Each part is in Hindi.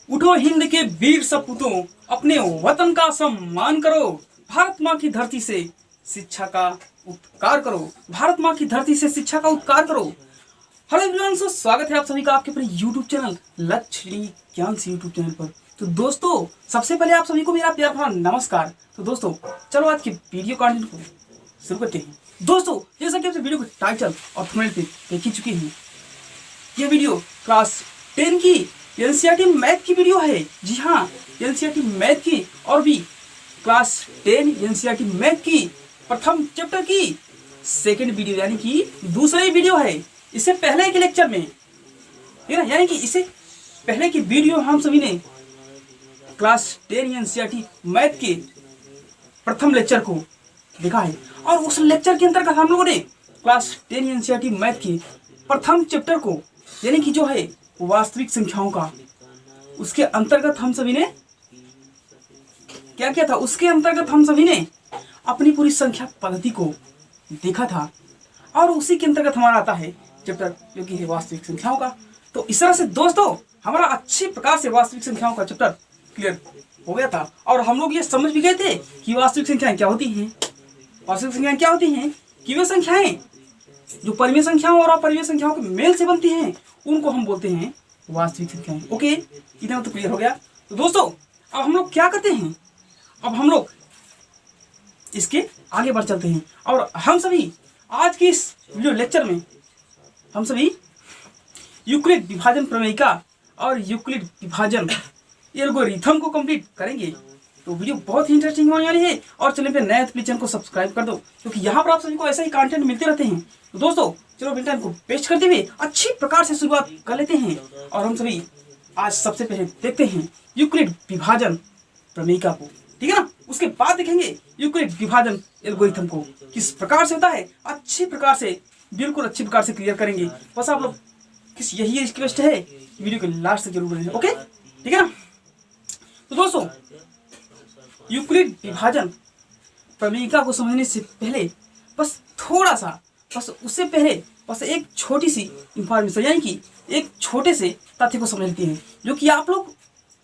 उठो हिंद के वीर सपूतों, अपने वतन का सम्मान करो। भारत माँ की धरती से शिक्षा का उपकार करो। भारत माँ की धरती से शिक्षा का उपकार करो। हेलो एवरीवन, सो स्वागत है आप सभी का आपके अपने YouTube चैनल लक्ष्य ज्ञान से YouTube चैनल पर। तो दोस्तों, सबसे पहले आप सभी को मेरा प्यार भरा नमस्कार। तो दोस्तों, चलो आज की वीडियो कंटेंट को शुरू करते हैं। दोस्तों, जैसा कि आप वीडियो के टाइटल और थंबनेल पे देख ही चुके हैं, ये वीडियो क्लास 10 की एनसीईआरटी मैथ की वीडियो है। जी हाँ, एनसीईआरटी मैथ की और भी क्लास 10 एनसीईआरटी मैथ की प्रथम चैप्टर की सेकंड वीडियो, यानी कि दूसरी वीडियो है। इससे पहले के लेक्चर में, ठीक है ना, यानी कि इससे पहले की वीडियो हम सभी ने क्लास 10 एनसीईआरटी मैथ के प्रथम लेक्चर को देखा है, और उस लेक्चर के अंतर्गत हम लोगों ने क्लास 10 एनसीईआरटी मैथ के प्रथम चैप्टर को, यानी कि जो है वास्तविक संख्याओं का, उसके अंतर्गत हम सभी ने क्या किया था, उसके अंतर्गत हम सभी ने अपनी पूरी संख्या पद्धति को देखा था, और उसी के अंतर्गत हमारा आता है चैप्टर जो कि है वास्तविक संख्याओं का। तो इस तरह से दोस्तों, हमारा अच्छी प्रकार से वास्तविक संख्याओं का चैप्टर क्लियर हो गया था, और हम लोग ये समझ भी गए थे कि वास्तविक संख्याएं क्या होती हैं। वास्तविक संख्याएं क्या होती हैं कि वे संख्याएं जो परिमेय संख्याओं और अपरिमेय संख्याओं के मेल से बनती हैं, उनको हम बोलते हैं वास्तविक संख्याएं। ओके, इतना तो क्लियर हो गया। तो दोस्तों, अब हम लोग क्या करते हैं, अब हम लोग इसके आगे बढ़ चलते हैं, और हम सभी आज की इस वीडियो लेक्चर में हम सभी यूक्लिड विभाजन प्रमेयिका और यूक्लिड विभाजन एल्गोरिथम को कंप्लीट करेंगे। तो वीडियो बहुत ही इंटरेस्टिंग होने वाली है, और चैनल पे नए प्लीज चैनल को सब्सक्राइब कर दो, क्योंकि यहाँ पर आप सभी को ऐसा ही कंटेंट मिलते रहते हैं। तो दोस्तों, चलो बिना टाइम को वेस्ट करते हुए अच्छी प्रकार से शुरुआत कर लेते हैं, और हम सभी आज सबसे पहले देखते हैं यूक्लिड विभाजन प्रमेयिका को, ठीक है ना। उसके बाद देखेंगे यूक्लिड विभाजन एल्गोरिथम को किस प्रकार से होता है, अच्छी प्रकार से, बिल्कुल अच्छी प्रकार से क्लियर करेंगे। बस आप लोग किस यही रिक्वेस्ट है, वीडियो के लास्ट तक जरूर बने, ओके, ठीक है ना। तो दोस्तों, यूक्लिड विभाजन प्रमेयिका को समझने से पहले बस थोड़ा सा, बस उससे पहले बस एक छोटी सी इंफॉर्मेशन, यानी कि एक छोटे से तथ्य को समझ लेते हैं, जो कि आप लोग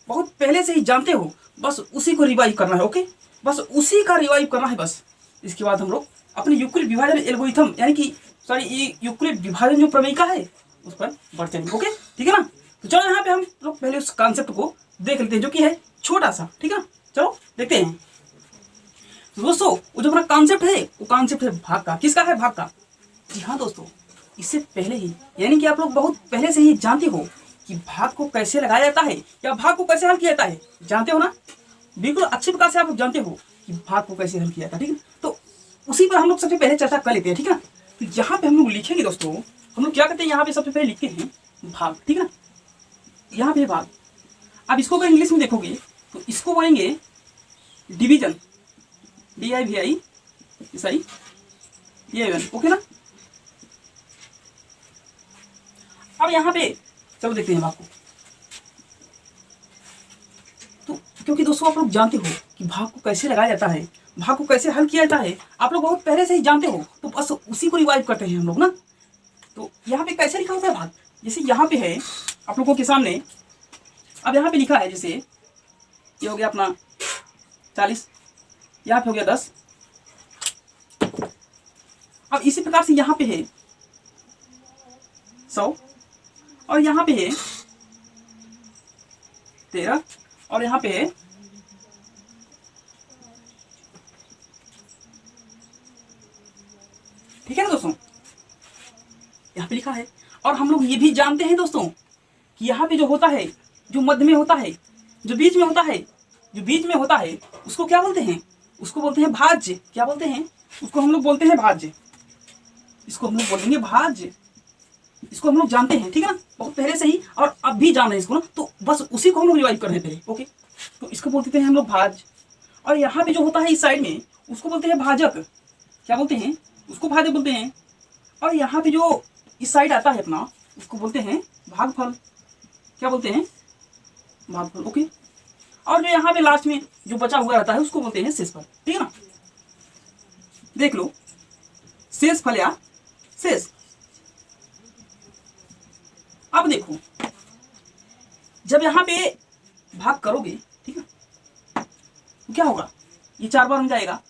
बहुत पहले से ही जानते हो। बस उसी को रिवाइव करना है, ओके, बस उसी का रिवाइव करना है बस। इसके बाद हम लोग अपने यूक्लिड विभाजन एल्गोरिथम, यानी कि ये यूक्लिड विभाजन जो प्रमेयिका है उस पर बढ़ चलेंगे, ओके, ठीक है ना। तो चलो यहाँ पे हम लोग पहले उस कॉन्सेप्ट को देख लेते हैं, जो कि है छोटा सा, ठीक है ना। चलो देखते हैं। तो दोस्तों, वो जो हमारा कॉन्सेप्ट है, वो कॉन्सेप्ट है भाग का। किसका है? भाग का। जी हाँ दोस्तों, इससे पहले ही, यानी कि आप लोग बहुत पहले से ही जानते हो कि भाग को कैसे लगाया जाता है, या भाग को कैसे हल किया जाता है, जानते हो ना। बिल्कुल अच्छी प्रकार से आप लोग जानते हो कि भाग को कैसे हल किया जाता है, ठीक है। तो उसी पर हम लोग सबसे पहले चर्चा कर लेते हैं, ठीक है ना। तो यहाँ पे हम लोग लिखेंगे दोस्तों, हम लोग क्या करते हैं, यहाँ पे सबसे पहले लिखते हैं भाग, ठीक है ना। यहाँ पे भाग, अब इसको अगर इंग्लिश में देखोगे तो इसको बोलेंगे डिवीजन, DIVI, ओके ना। अब यहाँ पे चलो देखते हैं भाग को। तो क्योंकि दोस्तों, आप लोग जानते हो कि भाग को कैसे लगाया जाता है, भाग को कैसे हल किया जाता है, आप लोग बहुत पहले से ही जानते हो, तो बस उसी को रिवाइव करते हैं हम लोग ना। तो यहाँ पे कैसे लिखा होता है भाग, जैसे यहाँ पे है आप लोगों के सामने, अब यहाँ पे लिखा है, जैसे ये हो गया अपना 40, यहाँ पे हो गया 10। अब इसी प्रकार से यहाँ पे है 100, और यहाँ पे है 13, और यहाँ पे है ठीक है ना दोस्तों, यहाँ पे लिखा है। और हम लोग ये भी जानते हैं दोस्तों कि यहाँ पे जो होता है, जो मध्य में होता है, जो बीच में होता है, जो बीच में होता है, उसको क्या बोलते हैं, उसको बोलते हैं भाज्य। क्या बोलते हैं उसको? हम लोग बोलते हैं भाज्य। इसको हम लोग बोलेंगे भाज्य, इसको हम लोग जानते हैं, ठीक है ना, बहुत पहले से ही, और अब भी जान रहे हैं इसको ना। तो बस उसी को हम लोग रिवाइव कर रहे हैं पहले, ओके। तो इसको बोलते हैं हम लोग भाज्य, और यहाँ पे जो होता है इस साइड में, उसको बोलते हैं भाजक। क्या बोलते हैं उसको? भाजक बोलते हैं। और यहाँ पे जो इस साइड आता है अपना, उसको बोलते हैं भागफल। क्या बोलते हैं? भागफल, ओके। और जो यहाँ पे लास्ट में जो बचा हुआ रहता है, उसको बोलते हैं शेषफल, ठीक है ना। देख लो, शेषफल या शेष। अब देखो, जब यहाँ पे भाग करोगे, ठीक है, तो क्या होगा, ये 4 बार बन जाएगा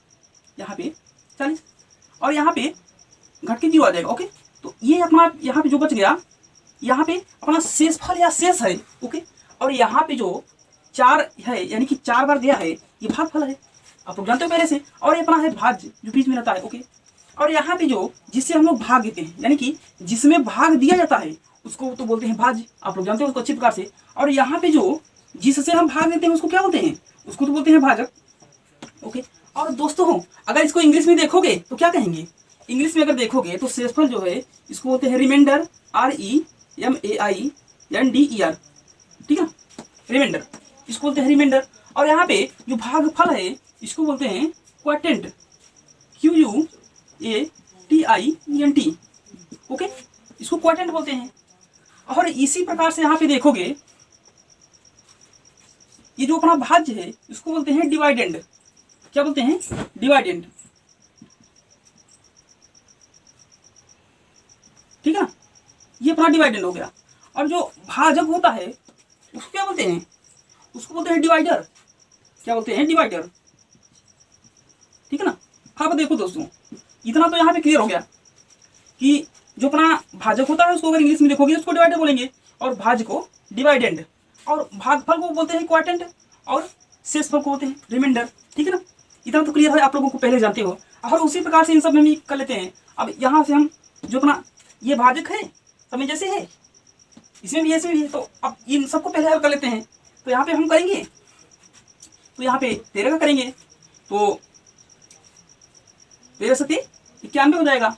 यहाँ पे 40 और यहाँ पे घट के 0 आ जाएगा। ओके, तो ये अपना यहाँ पे जो बच गया, यहाँ पे अपना शेषफल या शेष है। ओके, और यहाँ पे जो 4 है यानी कि 4 बार दिया है, ये भागफल है, आप लोग जानते हो पहले से। और ये अपना है भाज्य जो बीच में रहता है। ओके, और यहाँ पे जो जिससे हम लोग भाग देते हैं यानी कि जिसमें भाग दिया जाता है उसको तो बोलते हैं भाज्य, आप लोग जानते हो उसको अच्छी प्रकार से। और यहाँ पे जो जिससे हम भाग देते हैं उसको क्या बोलते हैं, उसको तो बोलते हैं भाजक। ओके, और दोस्तों अगर इसको इंग्लिश में देखोगे तो क्या कहेंगे, इंग्लिश में अगर देखोगे तो शेषफल जो है इसको बोलते हैं रिमाइंडर, REMAINDER, ठीक है, रिमाइंडर इसको बोलते हैं रिमाइंडर। और यहाँ पे जो भागफल है इसको बोलते हैं क्वोटिएंट, QUATIENT। ओके, इसको क्वोटिएंट बोलते हैं। और इसी प्रकार से यहाँ पे देखोगे ये जो अपना भाज्य है इसको बोलते हैं डिवाइडेंड। क्या बोलते हैं, डिवाइडेंड, ठीक है ना, ये अपना डिवाइडेंड हो गया। और जो भाजक होता है उसको क्या बोलते हैं, उसको बोलते हैं डिवाइडर। क्या बोलते हैं, डिवाइडर, ठीक है ना। अब देखो दोस्तों, इतना तो यहाँ पे क्लियर हो गया कि जो अपना भाजक होता है उसको अगर इंग्लिश में देखोगे उसको डिवाइडर बोलेंगे, और भाज्य को डिवाइडेंड, और भागफल को बोलते हैं क्वोटिएंट, और शेषफल को बोलते हैं रिमाइंडर, ठीक है ना। इतना तो क्लियर है, आप लोगों को पहले जानते हो। और उसी प्रकार से इन सब में भी कर लेते हैं। अब यहाँ से हम जो अपना ये भाजक है समय जैसे है, इसमें भी ऐसे भी है, तो अब इन सबको पहले हल कर लेते हैं। तो यहाँ पे हम करेंगे, तो यहाँ पे 13 का करेंगे तो 13 सती 91 हो जाएगा,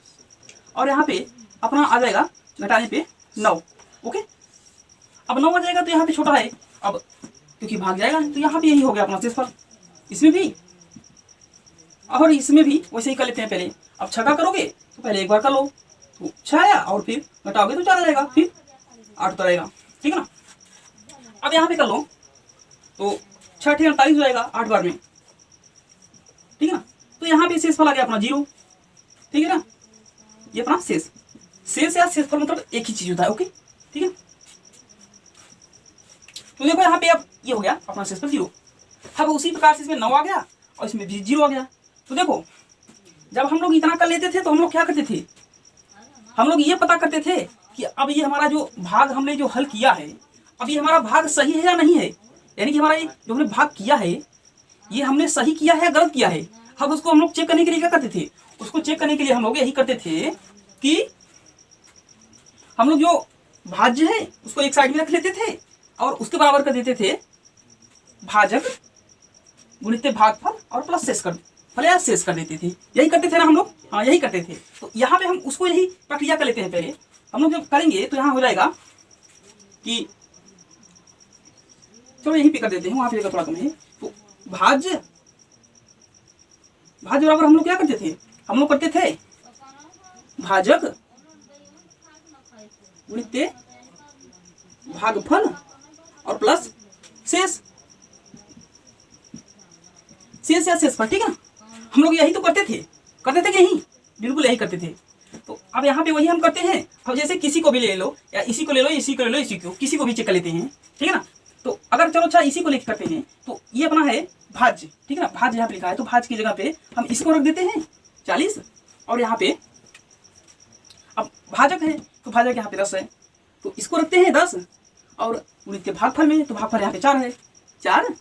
और यहाँ पे अपना आ जाएगा घटाने पे 9। ओके, अब 9 आ जाएगा तो यहाँ पे छोटा है, अब क्योंकि भाग जाएगा तो यहाँ पे यही हो गया अपना शेषफल। इसमें भी और इसमें भी वैसे ही कर लेते हैं। पहले अब 6 का करोगे तो पहले एक बार कर लो तो 6 आया, और फिर घटाओगे तो 4 आ जाएगा, फिर 8 तो रहेगा, ठीक है ना। अब यहाँ पे कर लो तो 6 × 48 हो जाएगा 8 बार में, ठीक है ना। तो यहाँ पे शेषफल आ गया अपना 0, ठीक है ना। ये अपना शेष या शेषफल मतलब एक ही चीज होता है। ओके, ठीक है। तो देखो यहाँ पे अब ये हो गया अपना शेषफल 0। अब उसी प्रकार से इसमें 9 आ गया और इसमें भी 0 आ गया। तो देखो जब हम लोग इतना कर लेते थे तो हम लोग क्या करते थे, हम लोग ये पता करते थे कि अब ये हमारा जो भाग हमने जो हल किया है, अब ये हमारा भाग सही है या नहीं है, यानी कि हमारा ये जो हमने भाग किया है ये हमने सही किया है या गलत किया है। अब उसको हम लोग चेक करने के लिए क्या करते थे, उसको चेक करने के लिए हम लोग यही करते थे कि हम लोग जो भाज्य है उसको एक साइड में रख लेते थे और उसके बराबर कर देते थे भाजक गुणित भागफल और प्लस शेष कर फल या शेष कर देते थे। यही करते थे ना हम लोग, हाँ यही करते थे। तो यहाँ पे हम उसको यही प्रक्रिया कर लेते हैं। पहले हम लोग जब करेंगे तो यहाँ हो जाएगा कि चलो यहीं पे कर देते हैं, वहां पे जगह थोड़ा कम है। तो भाज्य बराबर हम लोग क्या करते थे, हम लोग करते थे भाजक गुणित भागफल और प्लस शेष या शेषफल, ठीक है ना। हम लोग यही तो करते थे कि यही बिल्कुल यही करते थे। तो अब यहाँ पे वही हम करते हैं। अब जैसे किसी को भी ले लो या इसी को ले लो, इसी को ले लो, इसी को किसी को भी चेक कर लेते हैं, ठीक है ना। तो अगर चलो अच्छा इसी को लेकर करते हैं तो ये अपना है भाज्य, ठीक है ना। भाज्य यहाँ पे लिखा है तो भाज्य की जगह पे हम इसको रख देते हैं 40, और यहाँ पे अब भाजक है तो भाजक यहाँ पे 10 है तो इसको रखते हैं 10, और गुणित भागफल में तो भागफल यहाँ पे 4 है, 4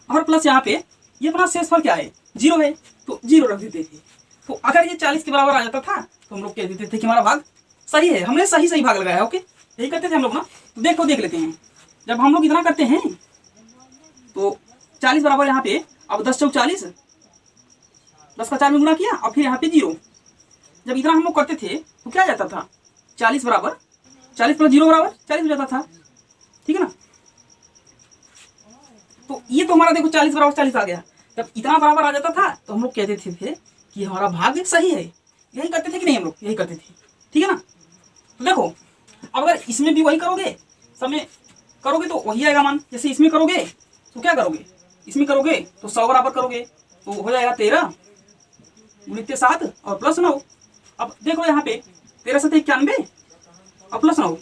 और प्लस यहाँ पे ये अपना शेषफल क्या है 0 है तो 0 रख देते थे। तो अगर ये 40 के बराबर आ जाता था तो हम लोग कह देते थे कि हमारा भाग सही है, हमने सही भाग लगाया। ओके, यही करते थे हम लोग ना। तो देख लेते हैं, जब हम लोग इतना करते हैं तो 40 बराबर यहाँ पे अब 10 चौक 40, 10 का 4 में गुणा किया और फिर यहाँ पे 0। जब इतना हम लोग करते थे तो क्या जाता था 40 बराबर 40 प्लस 0 बराबर 40 हो जाता था, ठीक है ना। तो ये तो हमारा देखो 40 बराबर 40 आ गया। जब इतना बराबर आ जाता था तो हम लोग कहते थे कि हमारा भाग सही है। यही करते थे कि नहीं, हम लोग यही करते थे, ठीक है ना। तो देखो अब अगर इसमें भी वही करोगे, समय करोगे तो वही आएगा मान। जैसे इसमें करोगे तो क्या करोगे, इसमें करोगे तो 100 बराबर करोगे तो हो जाएगा 13 गुणित 7 और प्लस 9। अब देखो यहाँ पे 13 7 91 और प्लस 9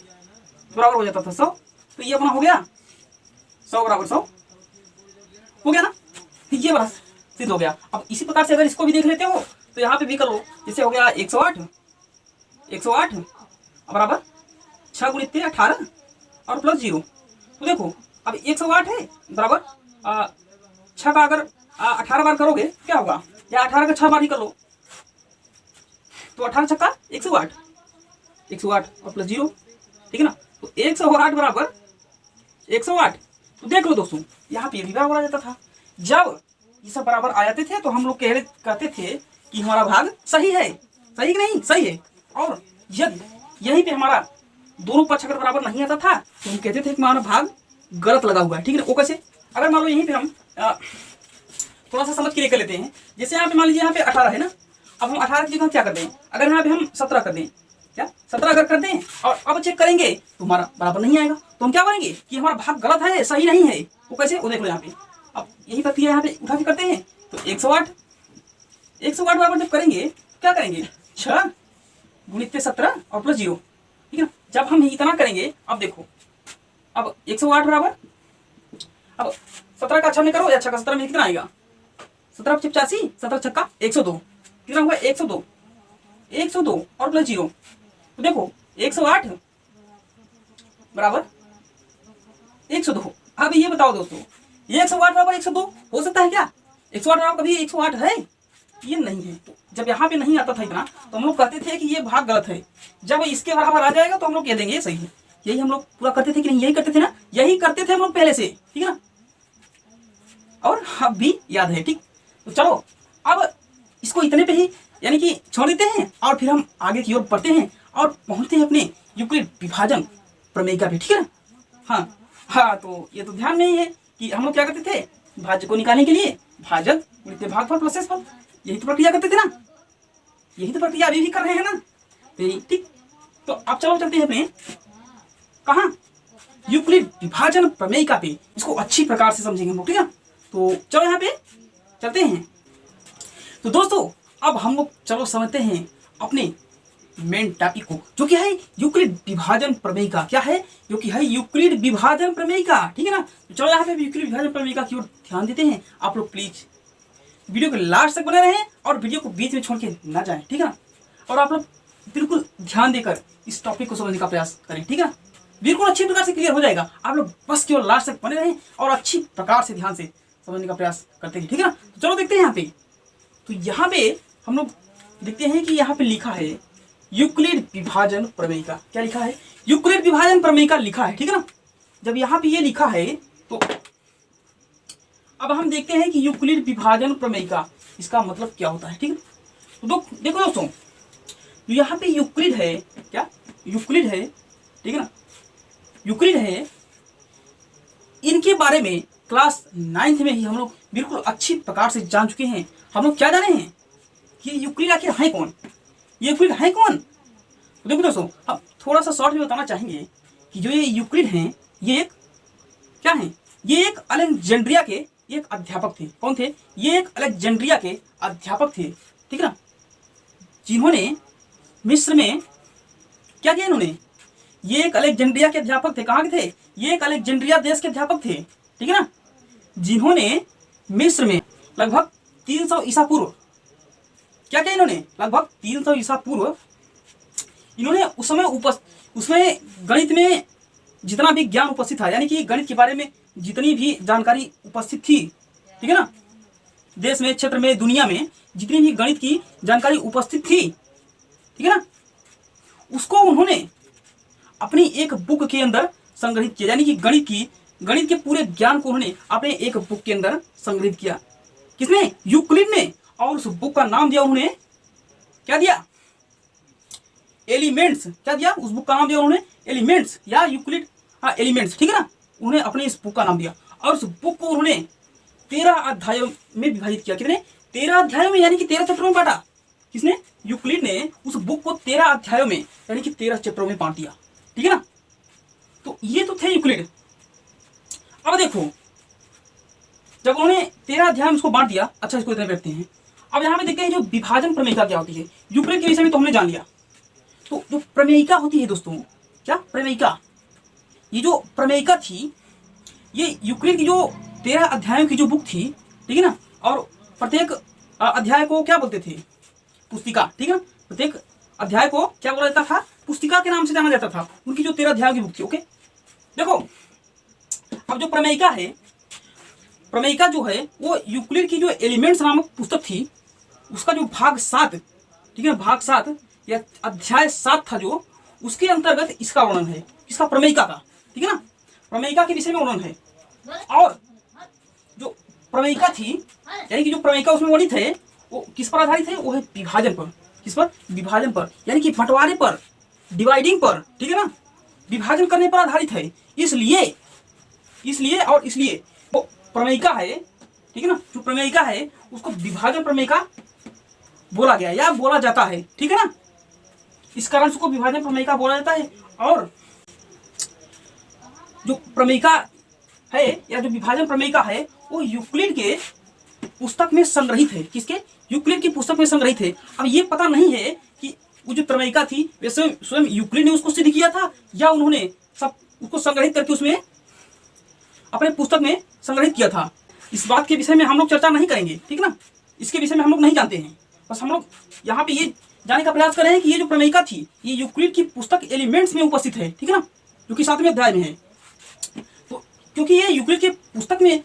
बराबर हो जाता था 100। तो ये अपना हो गया 100 बराबर 100 हो गया ना। ये बड़ा सिद्ध हो गया। अब इसी प्रकार से अगर इसको भी देख लेते हो तो यहाँ पे भी करो। जैसे हो गया 108 बराबर 6 गुणित 18 और प्लस 0। तो देखो अब 108 है बराबर 6 का अगर 18 बार करोगे क्या होगा, या 18 का 6 बार ही कर लो तो 18 छक्का 108 और प्लस 0, ठीक है ना। तो 108 बराबर 108। तो देख लो दोस्तों यहाँ पे भी बराबर आ जाता था। जब ये सब बराबर आ जाते थे तो हम लोग कहते थे कि हमारा भाग सही है, सही कि नहीं, सही है। और यदि यहीं पे हमारा दोनों पक्ष अगर बराबर नहीं आता था तो हम कहते थे कि हमारा भाग गलत लगा हुआ है, ठीक है ना। वो कैसे, अगर मान लो यहीं पे हम थोड़ा सा समझ के लेकर लेते हैं। जैसे यहाँ पे मान लीजिए यहाँ पे 18 है ना, अब हम 18 की जगह क्या कर दें, अगर यहाँ पे हम 17 कर दें, क्या 17 अगर कर दें और अब चेक करेंगे तो हमारा बराबर नहीं आएगा, तो हम क्या करेंगे कि हमारा भाग गलत है, सही नहीं है। वो कैसे, वो देख लो यहाँ पे। अब यही प्रक्रिया यहाँ पे उठा के करते हैं। तो 108 बराबर जब करेंगे क्या करेंगे, 6 गुणित 17 और प्लस 0, ठीक है ना। जब हम इतना करेंगे, अब देखो अब 108 बराबर, अब 17 का 6 में करो या 6 का 17 में कितना आएगा, 17 85, 17 छक्का 102, कितना हुआ 102 और प्लस 0। तो देखो 108 बराबर 102। अब ये बताओ दोस्तों, ये 108 बराबर 102 हो सकता है क्या, 108 बराबर कभी 108 है, ये नहीं है। तो जब यहाँ पे नहीं आता था इतना तो हम लोग कहते थे कि ये भाग गलत है। जब इसके बराबर आ जाएगा तो हम लोग कह देंगे ये सही है। यही हम लोग पूरा करते थे कि नहीं, यही करते थे ना, यही करते थे हम लोग पहले से, ठीक है ना, और अब भी याद है, ठीक। तो चलो अब इसको इतने पे ही यानी कि छोड़ देते हैं और फिर हम आगे की ओर बढ़ते हैं और पहुंचते हैं अपने यूक्लिड विभाजन प्रमेय का भी, ठीक है ना। हाँ, तो ये तो ध्यान में ही है कि हम लोग क्या करते थे, भाज्य को निकालने के लिए भाजक गुणित भागफल प्लस शेषफल, यही तो प्रक्रिया करते थे ना, यही तो प्रक्रिया अभी भी कर रहे हैं ना, ठीक। तो अब चलो चलते हैं अपने कहाँ, यूक्लिड विभाजन प्रमेय का पे, इसको अच्छी प्रकार से समझेंगे हम लोग, ठीक है। तो चलो यहाँ पे चलते हैं। तो दोस्तों अब हम लोग चलो समझते हैं अपने मेन टॉपिक को, जो कि है यूक्लिड विभाजन प्रमेय का, क्या है, जो कि है यूक्लिड विभाजन प्रमेय का, ठीक है ना। तो चलो यहाँ पे यूक्लिड विभाजन प्रमेय का की ओर ध्यान देते हैं। आप लोग प्लीज वीडियो के लास्ट तक बने रहें और वीडियो को बीच में छोड़ के ना जाएं, ठीक है ना। और आप लोग बिल्कुल ध्यान देकर इस टॉपिक को समझने का प्रयास करें, ठीक है। बिल्कुल अच्छी प्रकार से क्लियर हो जाएगा। आप लोग बस केवल लास्ट तक बने रहें और अच्छी प्रकार से ध्यान से समझने का प्रयास करते हैं, ठीक है ना। तो चलो देखते हैं यहाँ पे। तो यहाँ पे हम लोग देखते हैं कि यहाँ पे लिखा है यूक्लिड विभाजन प्रमेय का, क्या लिखा है, यूक्लिड विभाजन प्रमेय का लिखा है, ठीक है ना। जब यहाँ पे ये लिखा है तो अब हम देखते हैं कि यूक्लिड विभाजन प्रमेय का इसका मतलब क्या होता है, ठीक है। तो देखो दोस्तों, तो यहाँ पे यूक्लिड है, क्या यूक्लिड है, ठीक है ना, यूक्लिड है। इनके बारे में क्लास 9th में ही हम लोग बिल्कुल अच्छी प्रकार से जान चुके हैं। हम लोग क्या जाने हैं कि यूक्लिड आखिर है कौन, ये यूक्लिड है कौन। तो देखो दोस्तों, अब थोड़ा सा शॉर्ट में बताना चाहेंगे कि जो ये यूक्लिड हैं, ये एक क्या है, ये एक अलेक्जेंड्रिया के एक अध्यापक थे। कौन थे, ये एक अलेक्जेंड्रिया के अध्यापक थे, ठीक है ना, जिन्होंने मिस्र में क्या किया, इन्होंने, ये एक अलेक्जेंड्रिया के अध्यापक थे। कहाँ के थे, ये एक अलेक्जेंड्रिया देश के अध्यापक थे, ठीक है ना, जिन्होंने मिस्र में लगभग 300 ईसा पूर्व क्या किया, इन्होंने लगभग 300 ईसा पूर्व इन्होंने उस समय उसमें गणित में जितना भी ज्ञान उपस्थित था, यानी कि गणित के बारे में जितनी भी जानकारी उपस्थित थी, ठीक है ना, देश में, क्षेत्र में, दुनिया में जितनी भी गणित की जानकारी उपस्थित थी, ठीक है ना, उसको उन्होंने अपनी एक बुक के अंदर संग्रहित किया। यानी कि गणित के पूरे ज्ञान को उन्होंने अपने एक बुक के अंदर संग्रहित किया। किसने, यूक्लिड ने। और उस बुक का नाम दिया उन्होंने, क्या दिया, एलिमेंट्स। क्या दिया, उस बुक का नाम दिया उन्होंने एलिमेंट्स या यूक्लिड, एलिमेंट्स, ठीक है ना। उन्होंने अपने इस बुक का नाम दिया और उस बुक को उन्होंने 13 अध्यायों में विभाजित किया। कितने, 13 अध्यायों में, यानी कि 13 चैप्टरों में बांटा। किसने, यूक्लिड ने उस बुक को 13 अध्यायों में यानी कि 13 चैप्टरों में बांट दिया, ठीक है ना। तो ये तो थे यूक्लिड। अब देखो, जब उन्होंने 13 अध्याय में उसको बांट दिया, अच्छा इसको इतने बैठते हैं। अब यहाँ पे देखते हैं जो विभाजन प्रमेयिका क्या होती है। यूक्लिड के विषय में तो हमने जान लिया। तो जो प्रमेयिका होती है दोस्तों, क्या प्रमेयिका, ये जो प्रमेयिका थी, ये यूक्लिड की जो 13 अध्यायों की जो बुक थी, ठीक है ना, और प्रत्येक अध्याय को क्या बोलते थे? पुस्तिका, ठीक है ना। प्रत्येक अध्याय को क्या बोला जाता था? पुस्तिका के नाम से जाना जाता था। उनकी जो 13 अध्यायों की बुक थी। ओके, देखो अब जो प्रमेयिका है, प्रमेयिका जो है वो यूक्लिड की जो एलिमेंट्स नामक पुस्तक थी, उसका जो भाग 7, ठीक है, भाग 7 या अध्याय 7 था जो, उसके अंतर्गत इसका वर्णन है, इसका प्रमेयिका का, ठीक है ना, प्रमेयिका के विषय में वर्णन है। और जो प्रमेयिका थी, यानी कि जो प्रमेयिका उसमें वर्णित है वो किस पर आधारित है? वो है विभाजन पर। किस पर? विभाजन पर, यानी कि बंटवारे पर, डिवाइडिंग पर, ठीक है ना, विभाजन करने पर आधारित है। इसलिए वो प्रमेयिका है, ठीक है ना, जो प्रमेयिका है उसको विभाजन प्रमेयिका बोला गया या बोला जाता है, ठीक है ना। इस कारण से उसको विभाजन प्रमेयिका बोला जाता है। और जो प्रमेयिका है या जो विभाजन प्रमेयिका है वो यूक्लिड के पुस्तक में संग्रहित है। किसके? यूक्लिड की पुस्तक में संग्रहित है। अब ये पता नहीं है कि वो जो प्रमेयिका थी वे स्वयं यूक्लिड ने उसको सिद्ध किया था या उन्होंने सब उसको संग्रहित करके उसमें अपने पुस्तक में संग्रहित किया था। इस बात के विषय में हम लोग चर्चा नहीं करेंगे, ठीक ना, इसके विषय में हम लोग नहीं जानते हैं। बस हम लोग यहाँ पे ये जानने का प्रयास कर रहे हैं कि ये जो प्रमेयिका थी ये यूक्लिड की पुस्तक एलिमेंट्स में उपस्थित है, ठीक है ना, जो कि 7वें अध्याय में है। तो क्योंकि ये यूक्लिड के पुस्तक में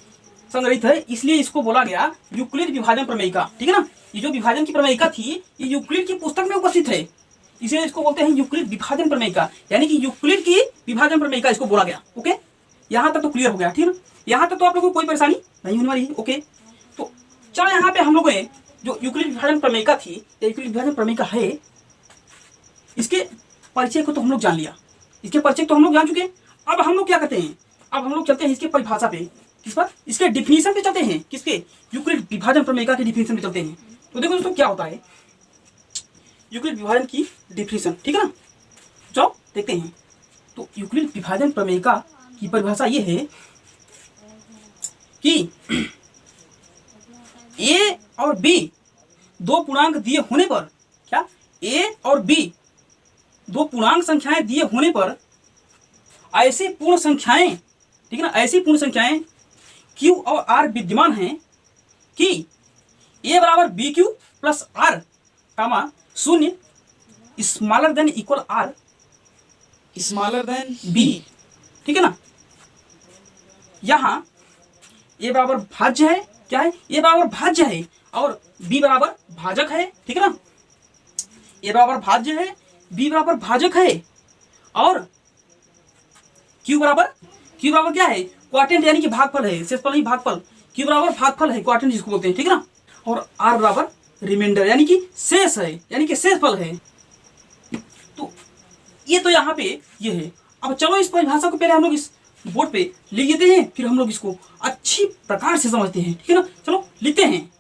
संग्रहित है इसलिए इसको बोला गया यूक्लिड विभाजन प्रमेयिका, ठीक है ना। ये जो विभाजन की प्रमेयिका थी ये यूक्लिड की पुस्तक में उपस्थित है, इसलिए इसको बोलते हैं यूक्लिड विभाजन प्रमेयिका, यानी कि यूक्लिड की विभाजन प्रमेयिका इसको बोला गया। ओके, यहाँ तक तो क्लियर हो गया, ठीक है ना। यहाँ तक तो आप लोगों को कोई परेशानी नहीं होने वाली है। ओके, तो चलो यहाँ पे हम लोगों ने जो यूक्लिड विभाजन प्रमेयिका थी, यूक्लिड विभाजन प्रमेयिका है, इसके परिचय को तो हम लोग जान लिया, इसके परिचय तो हम लोग जान चुके। अब हम लोग क्या करते हैं? अब हम लोग चलते हैं इसके परिभाषा पे, किस पर? इसके डिफिनीशन पे चलते हैं। किसके? यूक्लिड विभाजन प्रमेयिका के डिफिनीशन पे चलते हैं। तो देखो दोस्तों क्या होता है यूक्लिड विभाजन की डिफिनीशन, ठीक है ना। चलो देखते हैं। तो यूक्लिड विभाजन प्रमेयिका की परिभाषा ये है कि ए और बी दो पूर्णांक दिए होने पर, क्या? ए और बी दो पूर्णांक संख्याएं दिए होने पर ऐसी पूर्ण संख्याएं, ठीक है ना, ऐसी पूर्ण संख्याएं Q और R विद्यमान हैं कि A बराबर BQ प्लस R कामा शून्य smaller than equal R smaller than B, ठीक है ना। यहां A बराबर भाज्य है, क्या है? A बराबर भाज्य है और B बराबर भाजक है, ठीक है ना। A बराबर भाज्य है, B बराबर भाजक है और Q बराबर क्या है? क्वार्टेंट, यानी कि भागफल है, शेषफल नहीं भागफल। Q बराबर भागफल है, क्वार्टेंट जिसको बोलते हैं, ठीक है ना। और R बराबर रिमाइंडर, यानी कि शेष है, यानी कि शेषफल है। तो ये तो यहाँ पे ये है। अब चलो इस परिभाषा को पहले हम लोग इस बोर्ड पे लिख देते हैं, फिर हम लोग इसको अच्छी प्रकार से समझते हैं, ठीक है ना। चलो लिखते हैं।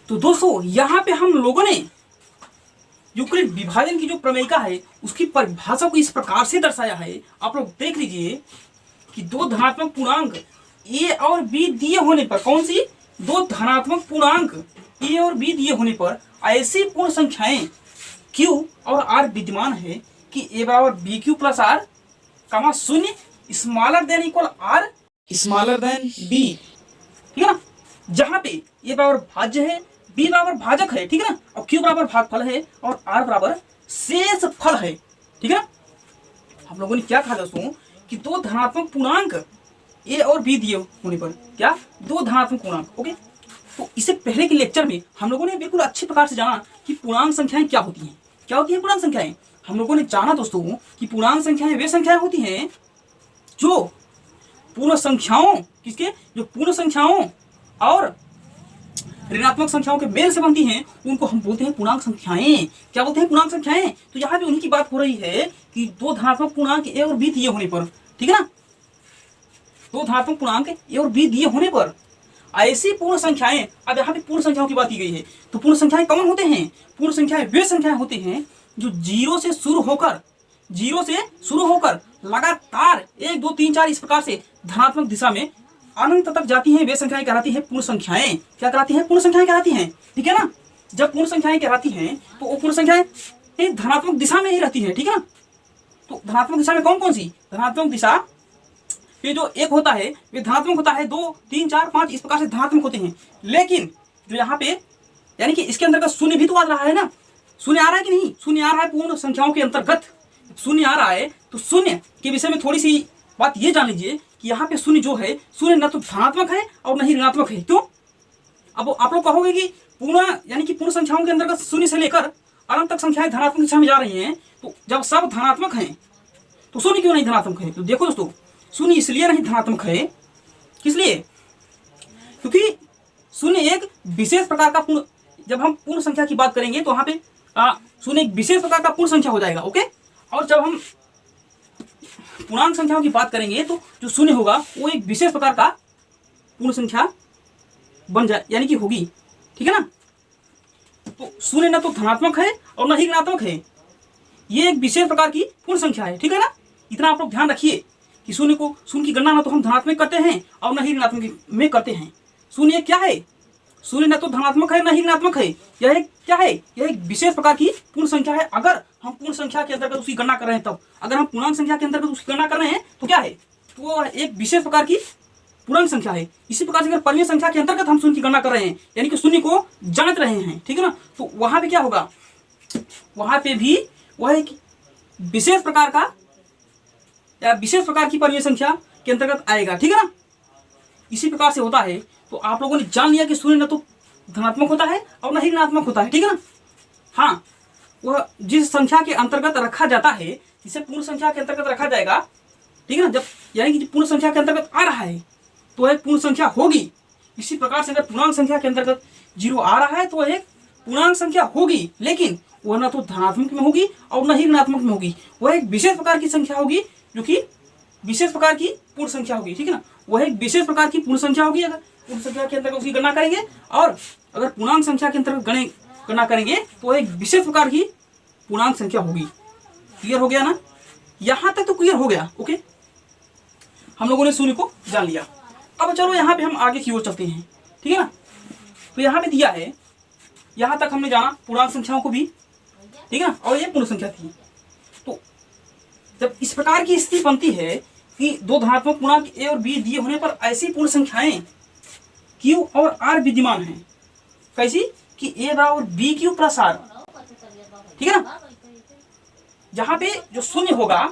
तो दोस्तों यहाँ पे हम लोगों ने यूक्लिड विभाजन की जो प्रमेयिका है उसकी परिभाषा को इस प्रकार से दर्शाया है। आप लोग देख लीजिए कि दो धनात्मक पूर्णांक ए और बी दिए होने पर, कौन सी? दो धनात्मक पूर्णांक ए और बी दिए होने पर ऐसी पूर्ण संख्याएं Q और R विद्यमान है कि ए बराबर बी क्यू प्लस आर कामा शून्य smaller than equal R smaller than B, ठीक है ना। जहां पे ए बराबर भाज्य है, बी बराबर भाजक है, ठीक है ना, और Q बराबर भागफल है और R बराबर शेष फल है, ठीक है ना। हम लोगों ने क्या कहा दोस्तों कि दो धनात्मक पूर्णांक ए और बी दिए होने पर, क्या? दो धनात्मक पूर्णांक। ओके, तो इससे पहले के लेक्चर में हम लोगों ने बिल्कुल अच्छी प्रकार से जाना कि पूर्णांक संख्याएं क्या होती हैं। क्या होती हैं पूर्णांक संख्याएं? हम लोगों ने जाना दोस्तों कि पूर्णांक संख्याएं वे संख्याएं होती हैं जो पूर्ण संख्याओं, किसके? जो पूर्ण संख्याओं और ऋणात्मक संख्याओं के मेल से बनती हैं उनको हम बोलते हैं पूर्णांक संख्याएं। क्या बोलते हैं? पूर्णांक संख्याएं। तो यहाँ पे उन्हीं की बात हो रही है कि दो धनात्मक पूर्णांक ए और बी दिए होने पर, ठीक है ना, दो धनात्मक पूर्णांक ए और बी दिए होने पर ऐसी पूर्ण संख्याएं। अब यहाँ पे पूर्ण संख्याओं की बात की गई है, तो पूर्ण संख्याएं कौन होते हैं? पूर्ण संख्याएं वे संख्याएं होते हैं जो जीरो से शुरू होकर लगातार 1 2 3 4 इस प्रकार से धनात्मक दिशा में अनंत तक जाती हैं, वे संख्याएं कहलाती हैं पूर्ण संख्याएं। क्या कहलाती हैं? पूर्ण संख्याएं कहलाती हैं। ठीक है ना। जब पूर्ण संख्याएं कहलाती हैं तो वो पूर्ण संख्याएं धनात्मक दिशा में ही रहती है। ठीक है ना। तो धनात्मक दिशा में कौन कौन सी? धनात्मक दिशा ये जो एक होता है वे धनात्मक होता है, 2 3 4 5 इस प्रकार से धनात्मक होते हैं। लेकिन जो यहाँ पे यानी कि इसके अंतर्गत शून्य भी तो आ रहा है ना। शून्य आ रहा है कि नहीं? शून्य आ रहा है पूर्ण संख्याओं के अंतर्गत। शून्य आ रहा है तो शून्य के विषय में थोड़ी सी बात ये जान लीजिए कि यहाँ पे शून्य जो है, शून्य न तो धनात्मक है और न ही ऋणात्मक है। क्यों? अब आप लोग कहोगे कि पूर्ण यानी कि पूर्ण संख्याओं के अंतर्गत शून्य से लेकर अनंत तक संख्याएं धनात्मक दिशा में जा रही हैं, तो जब सब धनात्मक हैं तो शून्य क्यों नहीं धनात्मक है? तो देखो दोस्तों, शून्य इसलिए नहीं धनात्मक है, किस लिए? क्योंकि शून्य एक विशेष प्रकार का पूर्ण, जब हम पूर्ण संख्या की बात करेंगे तो वहां पे शून्य एक विशेष प्रकार का पूर्ण संख्या हो जाएगा। ओके। और जब हम पूर्णांक संख्याओं की बात करेंगे तो जो शून्य होगा वो एक विशेष प्रकार का पूर्ण संख्या बन जाए यानी कि होगी। ठीक है ना। तो शून्य न तो धनात्मक है और न ही ऋणात्मक है, ये एक विशेष प्रकार की पूर्ण संख्या है। ठीक है ना। इतना आप लोग ध्यान रखिए कि शून्य की गणना न तो हम धनात्मक करते हैं और न ही ऋणात्मक में करते हैं। शून्य क्या है? शून्य न तो धनात्मक है न ही ऋणात्मक है, यह क्या है? यह एक विशेष प्रकार की पूर्ण संख्या है। अगर हम पूर्ण संख्या के अंतर्गत उसकी गणना कर रहे हैं, तब अगर हम पूर्णांक संख्या के अंतर्गत उसकी गणना कर रहे हैं तो क्या है? तो वो एक विशेष प्रकार की पूर्णांक संख्या है। इसी प्रकार से अगर परिमेय संख्या के अंतर्गत हम शून्य की गणना कर रहे हैं यानी कि शून्य को जांच रहे हैं, ठीक है ना, तो वहां पे क्या होगा? वहां पे भी वह एक विशेष प्रकार का या विशेष प्रकार की परिमेय संख्या के अंतर्गत आएगा। ठीक है ना। इसी प्रकार से होता है। तो आप लोगों ने जान लिया कि शून्य न तो धनात्मक होता है और न ही ऋणात्मक होता है। ठीक है ना। हाँ, वह जिस संख्या के अंतर्गत रखा जाता है, जिसे पूर्ण संख्या के अंतर्गत रखा जाएगा, ठीक है ना, जब यानी कि पूर्ण संख्या के अंतर्गत आ रहा है तो एक पूर्ण संख्या होगी। इसी प्रकार से अगर पूर्णांक संख्या के अंतर्गत 0 आ रहा है तो वह एक पूर्णांक संख्या होगी, लेकिन वह न तो धनात्मक में होगी और न ही ऋणात्मक में होगी। वह एक विशेष प्रकार की संख्या होगी जो कि विशेष प्रकार की पूर्ण संख्या होगी। ठीक है ना। वह एक विशेष प्रकार की पूर्ण संख्या होगी अगर पूर्ण संख्या के अंतर्गत उसकी गणना करेंगे, और अगर पूर्णांक संख्या के अंतर्गत गणना करेंगे तो वह एक विशेष प्रकार की पूर्णांक संख्या होगी। क्लियर हो गया ना? यहां तक तो क्लियर हो गया। ओके, हम लोगों ने शून्य को जान लिया। अब चलो यहाँ पे हम आगे की ओर चलते हैं। ठीक है ना। तो यहाँ पे दिया है, यहां तक हमने जाना पूर्णांक संख्याओं को भी, ठीक है ना, और ये पूर्ण संख्या थी। तो जब इस प्रकार की स्थिति बनती है कि दो धनात्मक पूर्णांक ए और बी दिए होने पर ऐसी पूर्ण संख्याएं क्यू और आर विद्यमान हैं। कैसी? कि ए बराबर बी क्यू प्लस आर। ठीक है ना। जहां पे जो शून्य होगा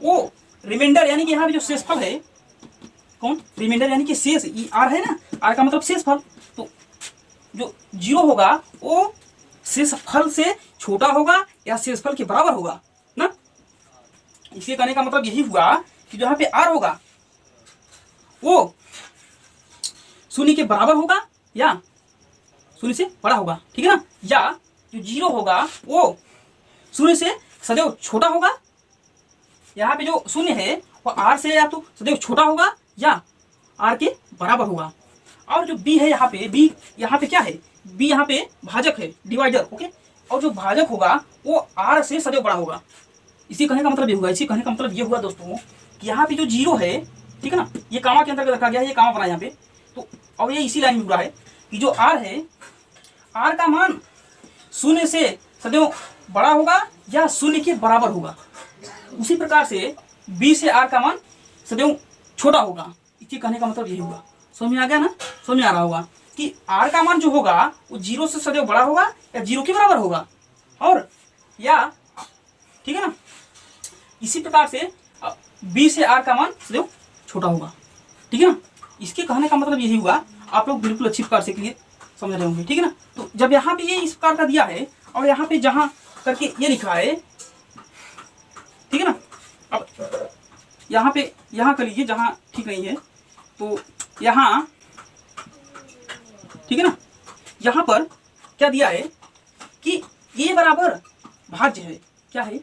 वो रिमाइंडर यानी कि यहाँ पे जो शेषफल है, कौन? रिमाइंडर यानी कि शेष, आर है ना, आर का मतलब शेषफल। तो जो 0 होगा वो शेषफल से छोटा होगा या शेषफल के बराबर होगा ना। इसके कहने का मतलब यही हुआ कि जो यहाँ पे आर होगा वो शून्य के बराबर होगा या शून्य से बड़ा होगा। ठीक है ना। या जो 0 होगा वो शून्य से सदैव छोटा होगा। यहाँ पे जो शून्य है वो आर से या तो सदैव छोटा होगा या आर के बराबर होगा। और जो बी है यहाँ पे, बी यहाँ पे क्या है? बी यहाँ पे भाजक है, डिवाइडर। ओके। और जो भाजक होगा वो आर से सदैव बड़ा होगा। इसी कहने का मतलब ये हुआ, इसी कहने का मतलब ये हुआ दोस्तों कि यहाँ पे जो 0 है, ठीक है ना, ये कामा के अंतर्गत रखा गया है, ये कामा बना यहाँ पे। तो और ये इसी लाइन में हुआ है कि जो आर है, आर का मान शून्य से सदैव बड़ा होगा या शून्य के बराबर होगा। उसी प्रकार से बी से आर का मान सदैव छोटा होगा। इसके कहने का मतलब यही हुआ। समझ में आ गया ना? समझ में आ रहा होगा कि आर का मान जो होगा वो 0 से सदैव बड़ा होगा या 0 के बराबर होगा, और या ठीक है ना, इसी प्रकार से बी से आर का मान सदैव छोटा होगा। ठीक है ना। इसके कहने का मतलब यही हुआ। आप लोग बिल्कुल अच्छी प्रकार से क्लियर समझ रहे होंगे। ठीक है ना। तो जब यहाँ पे ये इस प्रकार का दिया है और यहाँ पे जहां करके ये लिखा है, ठीक है ना, अब यहाँ पे यहाँ कर लीजिए जहां ठीक नहीं है, तो यहाँ ठीक है ना, यहाँ पर क्या दिया है कि ए बराबर भाज्य है। क्या है?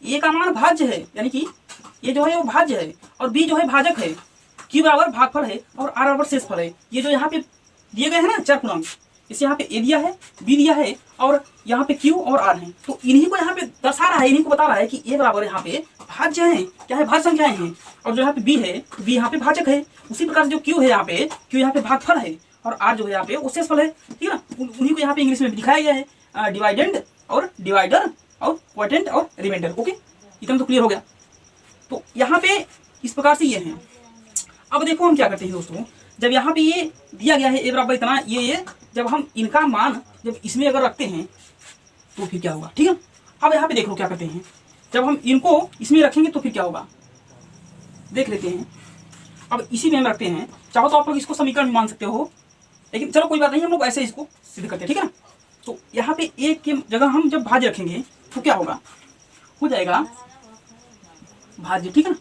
ए का मान भाज्य है, यानी कि ये जो है वो भाज्य है और बी जो है भाजक है, क्यू बराबर भागफल है और आर बराबर शेषफल है। ये जो यहाँ पे दिए गए हैं ना 4 पूर्णांक, जैसे यहाँ पे ए दिया है, बी दिया है और यहाँ पे क्यू और आर है, तो इन्हीं को यहाँ पे दर्शा रहा है, इन्हीं को बता रहा है कि ए बराबर यहाँ पे भाज्य है, क्या है, भाज्य संख्याएं हैं, और जो यहाँ पे बी है, बी यहाँ पे भाजक है। उसी प्रकार से जो क्यू है यहाँ पे, क्यू यहाँ पे भागफल है, और आर जो है यहाँ पे वो शेषफल है। ठीक है ना, उन्हीं को यहाँ पे इंग्लिश में दिखाया गया है, डिवाइडेंड और डिवाइडर और क्वोटिएंट और रिमाइंडर। ओके, इतना तो क्लियर हो गया। तो यहाँ पे इस प्रकार से ये है। अब देखो हम क्या करते हैं दोस्तों, जब यहाँ पे ये दिया गया है ए बराबर इतना, ये जब हम इनका मान जब इसमें अगर रखते हैं तो फिर क्या होगा। ठीक है, अब यहाँ पे देख लो क्या करते हैं, जब हम इनको इसमें रखेंगे तो फिर क्या होगा, देख लेते हैं। अब इसी में हम रखते हैं, चाहो तो आप लोग इसको समीकरण मान सकते हो, लेकिन चलो कोई बात नहीं, हम लोग ऐसे इसको सिद्ध करते हैं। ठीक है ना, तो यहाँ पे ए के जगह हम जब भाज्य रखेंगे तो क्या होगा, हो जाएगा भाज्य। ठीक है ना,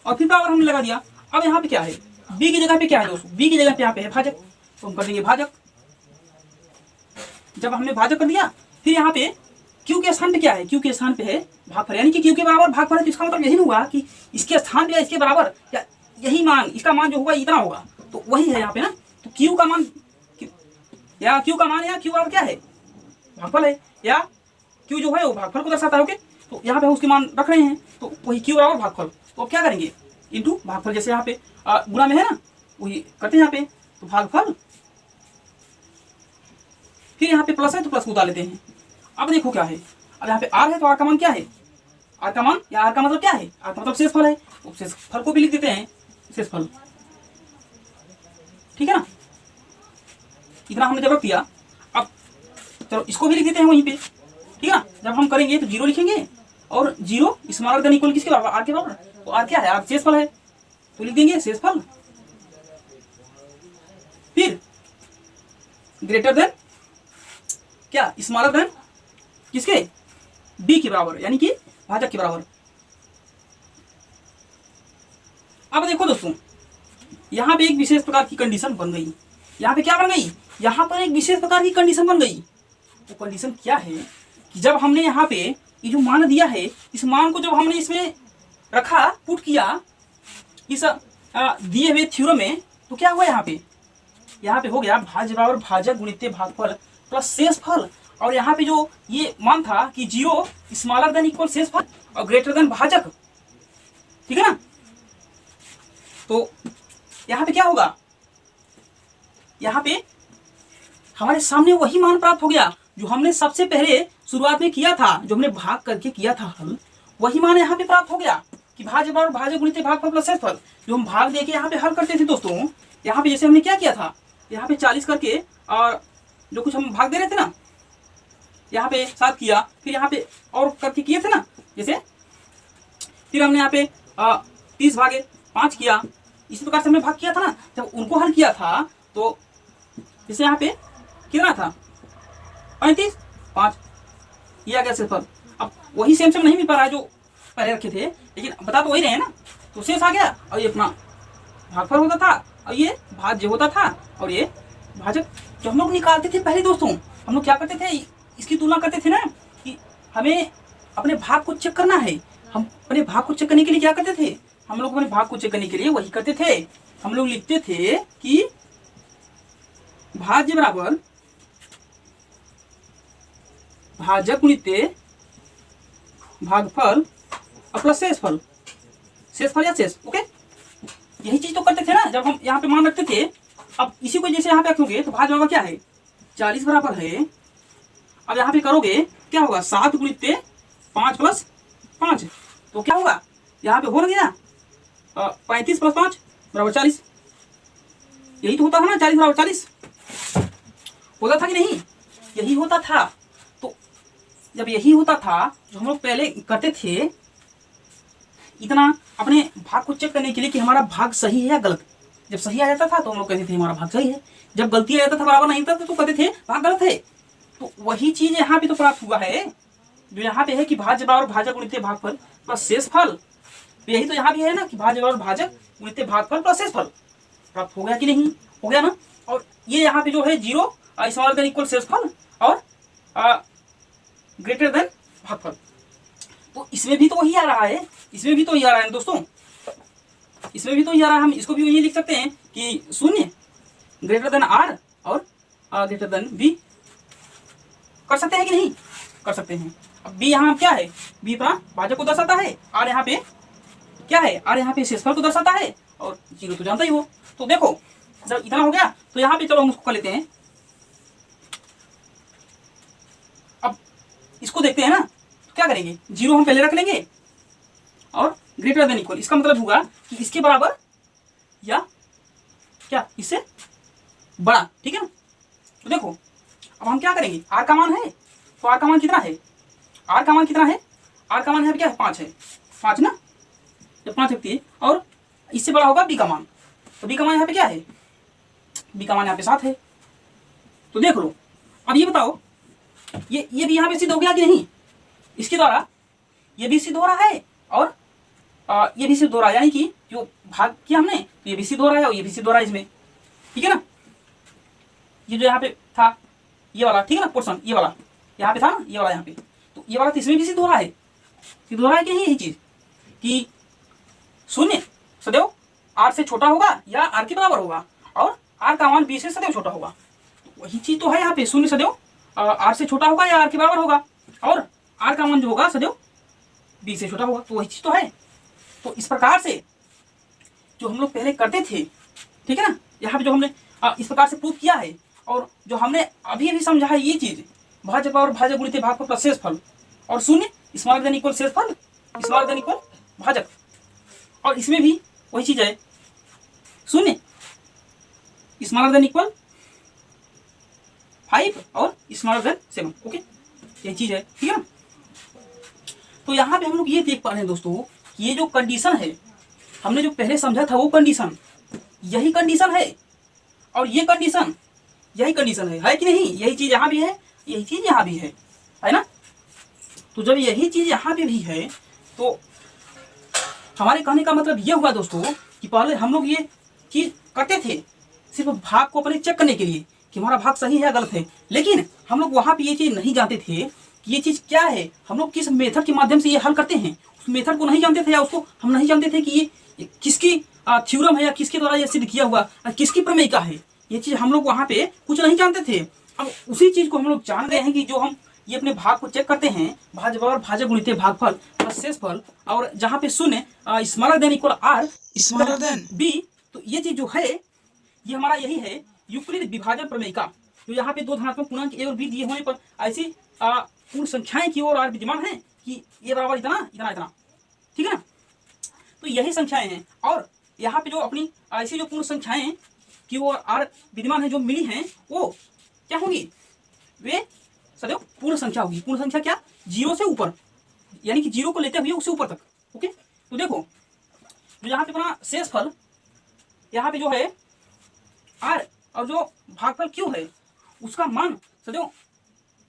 और फिर बराबर हमने लगा दिया। अब यहाँ पे क्या है, बी की जगह पे क्या है दोस्तों, बी की जगह पे यहाँ पे है भाजक, तो हम कर देंगे भाजक। जब हमने भाजक कर दिया, फिर यहाँ पे क्यू के स्थान पे क्या है, क्यू के स्थान पे है भागफल, यानी कि क्यू के बराबर भागफल है, तो इसका मतलब यही नहीं हुआ कि इसके स्थान पे या इसके बराबर या यही मान, इसका मान जो होगा इतना होगा, तो वही है यहाँ पे ना। तो क्यू का मान या क्यू का मान या क्यू बराबर क्या है, भागफल है, या क्यू जो है वो भागफल को दर्शाता है। ओके, तो यहाँ पे उसके मान रख रहे हैं, तो वही क्यू बराबर भागफल, तो अब क्या करेंगे, इंटू भागफल, जैसे यहाँ पे गुणा में है ना, वही करते हैं यहाँ पे, तो भागफल, फिर यहाँ पे प्लस है तो प्लस को उतार लेते हैं। अब देखो क्या है, अब यहाँ पे आर है तो आर का मान क्या है, आर का मान या आर का मतलब क्या है, आर का मतलब शेषफल है, तो शेषफल को भी लिख देते हैं शेषफल। ठीक है ना, इतना हमने जब रख दिया। अब चलो इसको भी लिख देते हैं वहीं पे। ठीक है ना, जब हम करेंगे तो जीरो लिखेंगे, और जीरो स्मॉलर देन इक्वल किसके बराबर, आर के बराबर, तो आर क्या है, आर शेषफल है, तो लिख देंगे शेषफल, फिर ग्रेटर देन क्या, स्मॉलर देन किसके, बी के बराबर, यानी कि भाजक के बराबर। अब देखो दोस्तों, यहां पे एक विशेष प्रकार की कंडीशन बन गई, यहां पे क्या बन गई, यहां पर एक विशेष प्रकार की कंडीशन बन गई। वो कंडीशन क्या है कि जब हमने यहाँ पे ये जो मान दिया है, इस मान को जब हमने इसमें रखा, पुट किया इस दिए हुए थ्योरम में, तो क्या हुआ यहाँ पे हो गया भाज्य बराबर भाजक गुणित भागफल प्लस शेषफल। और यहाँ पे जो ये मान था कि जीरो स्मॉलर देन इक्वल शेषफल और ग्रेटर देन भाजक। ठीक है ना, तो यहाँ पे क्या होगा, यहाँ पे हमारे सामने वही मान प्राप्त हो गया जो हमने सबसे पहले शुरुआत में किया था, जो हमने भाग करके किया था हल, वही मान यहाँ पे प्राप्त हो गया कि भाज्य बराबर भाजक गुणित भागफल प्लस शेषफल। जो हम भाग देके यहाँ पे हल करते थे दोस्तों, यहाँ पे जैसे हमने क्या किया था, यहाँ पे 40 करके और जो कुछ हम भाग दे रहे थे ना, यहाँ पे 7 किया, फिर यहाँ पे और करके किए थे ना, जैसे फिर हमने यहाँ पे 30 भागे 5 किया, इसी प्रकार से हमने भाग किया था ना। जब उनको हल किया था तो जैसे यहाँ पे कितना था 35 5, ये आ गया शेषफल। अब वही सेम नहीं मिल पा रहा है जो पहले रखे थे, लेकिन बता तो वही रहे ना, तो शेष आ गया, और ये अपना भागफल होता था, और ये भाज्य होता था, और ये भाजक। जो हम लोग निकालते थे पहले दोस्तों, हम लोग क्या करते थे, इसकी तुलना करते थे ना कि हमें अपने भाग को चेक करना है। हम अपने भाग को चेक करने के लिए क्या करते थे, हम लोग अपने भाग को चेक करने के लिए वही करते थे, हम लोग लिखते थे कि भाज्य बराबर भाजक गुणित भागफल और प्लस शेषफल, शेषफल या शेष। ओके, यही चीज तो करते थे ना जब हम यहाँ पे मान रखते थे। अब इसी को जैसे यहाँ पे रखोगे तो भाज्य बराबर क्या है 40 बराबर है। अब यहाँ पे करोगे क्या होगा 7 गुणित 5 प्लस 5, तो क्या होगा यहाँ पे हो गया ना 35 प्लस 5 बराबर 40। यही तो होता था ना, 40 बराबर 40 होता था कि नहीं, यही होता था। तो जब यही होता था जो हम लोग पहले करते थे, इतना अपने भाग को चेक करने के लिए कि हमारा भाग सही है या गलत। जब सही आ जाता था तो हम लोग कहते थे हमारा भाग सही है, जब गलती आ जाता था बराबर नहीं था तो कहते थे भाग गलत है। तो वही चीज यहाँ पे तो प्राप्त हुआ है, जो यहाँ पे है कि भाज्य बराबर भाजक गुणित भागफल प्लस शेषफल। तो यही तो यहाँ भी है ना कि भाज्य बराबर भाजक गुणित भागफल प्लस शेषफल प्राप्त हो गया कि नहीं, हो गया ना। और ये यहाँ पे जो है जीरो स्मॉलर देन इक्वल शेषफल और ग्रेटर देन भागफल, तो इसमें भी तो वही आ रहा है, इसमें भी तो वही आ रहा है दोस्तों, इसमें भी तो ये आ रहा है। हम इसको भी ये लिख सकते हैं कि 0 ग्रेटर देन आर और ग्रेटर देन बी कर सकते हैं कि नहीं? कर सकते हैं। अब बी यहाँ क्या है? बी अपना भाजक को दर्शाता है, आर यहाँ पे क्या है? आर यहाँ पे शेषफल को दर्शाता है, और 0 तो जानता ही हो। तो देखो जब इतना हो गया तो यहाँ पे चलो हम उसको कर लेते हैं। अब इसको देखते हैं ना, तो क्या करेंगे? 0 हम पहले रख लेंगे और ग्रेटर देन इक्वल, इसका मतलब होगा कि इसके बराबर या क्या इससे बड़ा, ठीक है ना। तो देखो अब हम क्या करेंगे, आर का मान है, तो आर का मान कितना है? आर का मान कितना है? आर का मान है क्या है? 5 है, 5 ना, जब 5 रखती है, और इससे बड़ा होगा बी का मान, तो बी का मान यहाँ पे क्या है? बी का मान यहाँ पे 7 है। तो देख लो, अब ये बताओ ये भी यहाँ पे सिद्ध हो गया कि नहीं? इसके द्वारा ये भी सिद्ध हो रहा है और ये भी सिद्ध हो रहा है, यानी कि जो भाग किया हमने तो ये भी सिद्ध हो रहा है और ये भी सिद्ध हो रहा है इसमें, ठीक है ना। ये जो यहाँ पे था ये वाला, ठीक है ना, पोर्शन ये वाला यहाँ पे था ना, ये वाला यहाँ पे, तो ये वाला तो इसमें भी सिद्ध हो रहा है। सिद्ध हो रहा है कि नहीं यही चीज कि शून्य सदैव आर से छोटा होगा या आर के बराबर होगा, और आर का मान बी से सदैव छोटा होगा। वही चीज तो है यहाँ पे, शून्य सदैव आर से छोटा होगा या आर के बराबर होगा, और आर का मान जो होगा सदैव बी से छोटा होगा, तो वही चीज तो है। तो इस प्रकार से जो हम लोग पहले करते थे, ठीक है ना, यहाँ पे जो हमने इस प्रकार से प्रूव किया है, और जो हमने अभी अभी समझा है ये चीज, भाजक और भाजक गुणित भागफल प्लस शेषफल, और शून्य स्मॉलर देन इक्वल शेषफल, स्मॉलर देन इक्वल भाजक, और इसमें भी वही चीज है, शून्य स्मॉलर देन इक्वल 5 और स्मॉलर देन 7। ओके, यही चीज है, ठीक है ना। तो यहाँ पे हम लोग ये देख पा रहे हैं दोस्तों, ये जो कंडीशन है हमने जो पहले समझा था वो कंडीशन यही कंडीशन है, और ये कंडीशन यही कंडीशन है कि नहीं? यही चीज यहाँ भी है, यही चीज यहाँ भी है ना। तो जब यही चीज यहाँ पे भी है तो हमारे कहने का मतलब ये हुआ दोस्तों कि पहले हम लोग ये चीज करते थे सिर्फ भाग को अपने चेक करने के लिए कि हमारा भाग सही है या गलत है, लेकिन हम लोग वहां पे ये चीज नहीं जानते थे कि ये चीज क्या है, हम लोग किस मेथड के माध्यम से ये हल करते हैं, उस मेथड को नहीं जानते थे, या उसको हम नहीं जानते थे कि ये किसकी थ्योरम है या किसके द्वारा ये सिद्ध किया हुआ, किसकी प्रमेयिका है, ये चीज हम लोग वहां पे कुछ नहीं जानते थे। अब उसी चीज को हम लोग जान गए हैं कि जो हम ये अपने भाग को चेक करते हैं, भाजक और भाजक गुणित भागफल प्लस शेषफल, और जहाँ पे शून्य smaller than equal r smaller than b, तो ये चीज जो है ये हमारा यही है यूक्लिड विभाजन प्रमेयिका। जो यहाँ पे दो धनात्मक पूर्णांक ए और बी दिए होने पर ऐसी पूर्ण संख्याएं की ओर आर विद्यमान है कि ए बराबर इतना इतना इतना, ठीक है ना। तो यही संख्याएं हैं, और यहाँ पे जो अपनी ऐसी जो पूर्ण संख्याएं की ओर आर विद्यमान है जो मिली हैं वो क्या होगी? वे सदैव पूर्ण संख्या होगी। पूर्ण संख्या क्या? 0 से ऊपर, यानी कि 0 को लेते हुए उससे ऊपर तक। ओके, तो देखो जो यहाँ पे अपना शेषफल यहाँ पे जो है आर और जो भागफल क्यू है उसका मान सदैव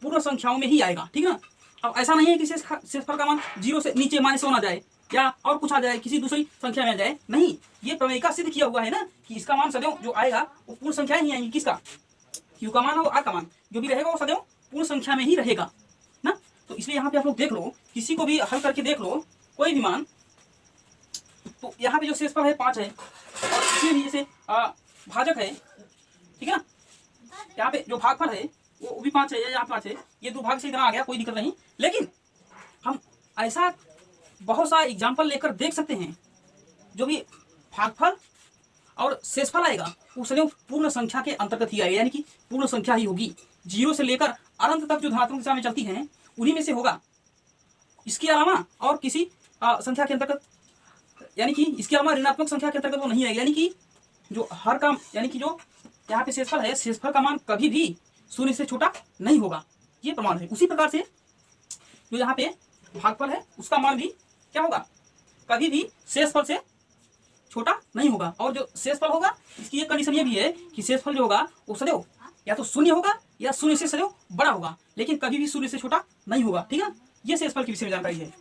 पूर्ण संख्याओं में ही आएगा, ठीक है ना। अब ऐसा नहीं है कि शेषफल का मान 0 से नीचे -1 आ जाए या और कुछ आ जाए, किसी दूसरी संख्या में आ जाए, नहीं। ये प्रमेयिका सिद्ध किया हुआ है ना कि इसका मान सदैव जो आएगा वो पूर्ण संख्या ही आएगी। किसका? क्यू का मान और आर का मान जो भी रहेगा वो सदैव पूर्ण संख्या में ही रहेगा ना। तो इसलिए यहाँ पे आप लोग देख लो, किसी को भी हल करके देख लो कोई भी मान, तो यहाँ पे जो शेषफल है 5 है, और इसमें भी जैसे भाजक है, ठीक है ना, यहाँ पे जो भागफल है वो भी 5 है, यहाँ 5 है, ये दो भाग से इतना आ गया, कोई दिक्कत नहीं। लेकिन हम ऐसा बहुत सा एग्जाम्पल लेकर देख सकते हैं जो भी भागफल और शेषफल आएगा वो सदैव पूर्ण संख्या के अंतर्गत ही आएगा, यानी कि पूर्ण संख्या ही होगी। 0 से लेकर अनंत तक जो धनात्मक दिशा में चलती हैं उन्हीं में से होगा, इसके अलावा और किसी संख्या के अंतर्गत, यानी कि इसके अलावा ऋणात्मक संख्या के अंतर्गत वो नहीं आएगा। यानी कि जो हर काम, यानी कि जो यहाँ पे शेषफल है, शेषफल का मान कभी भी 0 से छोटा नहीं होगा, ये प्रमाण है। उसी प्रकार से जो यहाँ पे भागफल है उसका मान भी क्या होगा? कभी भी शेषफल से छोटा नहीं होगा। और जो शेषफल होगा इसकी एक कंडीशन ये भी है कि शेषफल जो होगा वो सदैव या तो 0 होगा या 0 से सदैव बड़ा होगा, लेकिन कभी भी 0 से छोटा नहीं होगा, ठीक है। ये शेषफल के विषय में जानकारी है।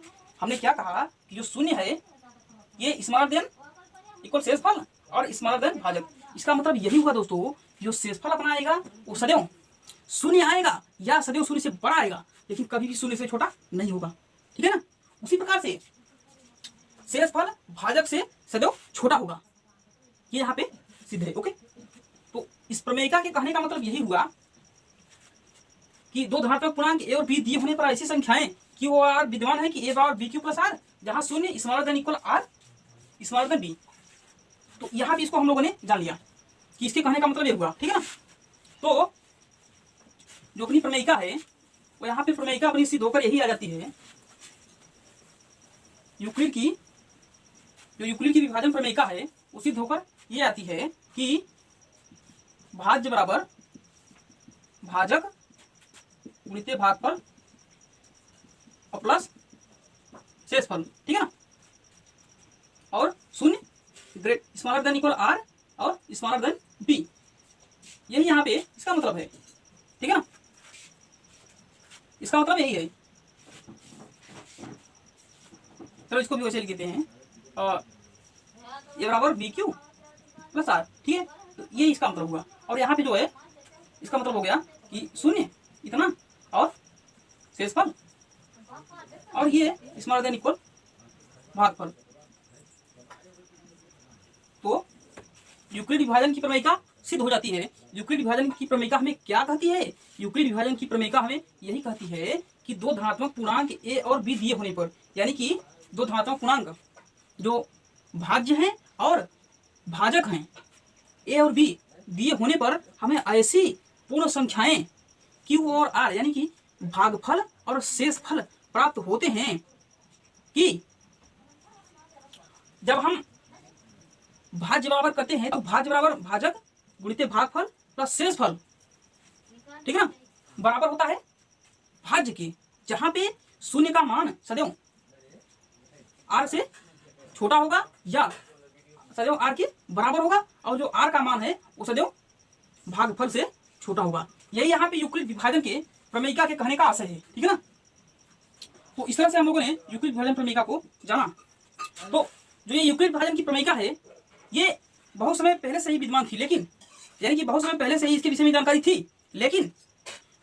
हमने क्या कहा कि जो 0 है ये स्मॉलर देन इक्वल शेषफल और स्मॉलर देन भाजक। इसका मतलब यही हुआ दोस्तों, जो शेषफल अपना आएगा वो सदैव 0 आएगा या सदैव 0 से बड़ा आएगा, लेकिन कभी भी 0 से छोटा नहीं होगा, ठीक है ना। उसी प्रकार से शेषफल भाजक से सदैव छोटा होगा, ये यहाँ पे सिद्ध है। ओके, तो इस प्रमेयिका के कहने का मतलब यही हुआ कि दो धनात्मक पूर्णांक ए और बी दिए होने पर ऐसी संख्याएं क्यू और आर विद्यमान है कि ए बराबर बी क्यू प्लस आर, जहां शून्य smaller than equal r smaller than b. तो यहाँ भी इसको हम लोगों ने जान लिया कि इसके कहने का मतलब ये हुआ, ठीक है ना। तो जो अपनी प्रमेयिका है वो यहाँ पे प्रमेयिका अपनी सिद्ध होकर यही आ जाती है, यूक्लिड की जो यूक्लिड की विभाजन प्रमेयिका है वो सिद्ध होकर ये आती है कि भाज्य बराबर भाजक गुणित भागफल और प्लस शेषफल, ठीक है ना। और शून्य great smaller than equal r और स्मॉलर देन बी, यही यहाँ पे इसका मतलब है, ठीक है ना। इसका मतलब यही है। चलो इसको भी वैसे लिख देते हैं, ये बराबर बी क्यू प्लस आर, ठीक है। तो ये इसका मतलब हुआ। और यहाँ पे जो है इसका मतलब हो गया कि शून्य इतना और शेषफल और ये स्मॉलर देन इक्वल भागफल। तो यूक्लिड विभाजन की प्रमेयिका सिद्ध हो जाती है। यूक्लिड विभाजन की प्रमेयिका हमें क्या कहती है? यूक्लिड विभाजन की प्रमेयिका हमें यही कहती है कि दो धनात्मक पूर्णांक ए और बी दिए होने पर, यानी कि दो धनात्मक पूर्णांक जो भाज्य हैं और भाजक हैं ए और बी दिए होने पर हमें ऐसी पूर्ण संख्याएं क्यू और आर यानी कि भागफल और शेषफल प्राप्त होते हैं कि जब हम भाज्य बराबर करते हैं तो भाज्य बराबर भाजक गुणित भागफल प्लस शेषफल, ठीक है ना, बराबर होता है भाज्य के, जहां पे शून्य का मान सदैव आर से छोटा होगा या सदैव आर के बराबर होगा और जो आर का मान है वो सदैव भागफल से छोटा होगा। यही यहाँ पे यूक्लिड विभाजन के प्रमेयिका के कहने का आशय है, ठीक है ना। तो इस तरह से हम लोगों ने यूक्लिड विभाजन प्रमेयिका को जाना। तो जो ये यूक्लिड विभाजन की प्रमेयिका है ये बहुत समय पहले से ही विद्यमान थी, लेकिन यानी कि बहुत समय पहले से ही इसके विषय में जानकारी थी, लेकिन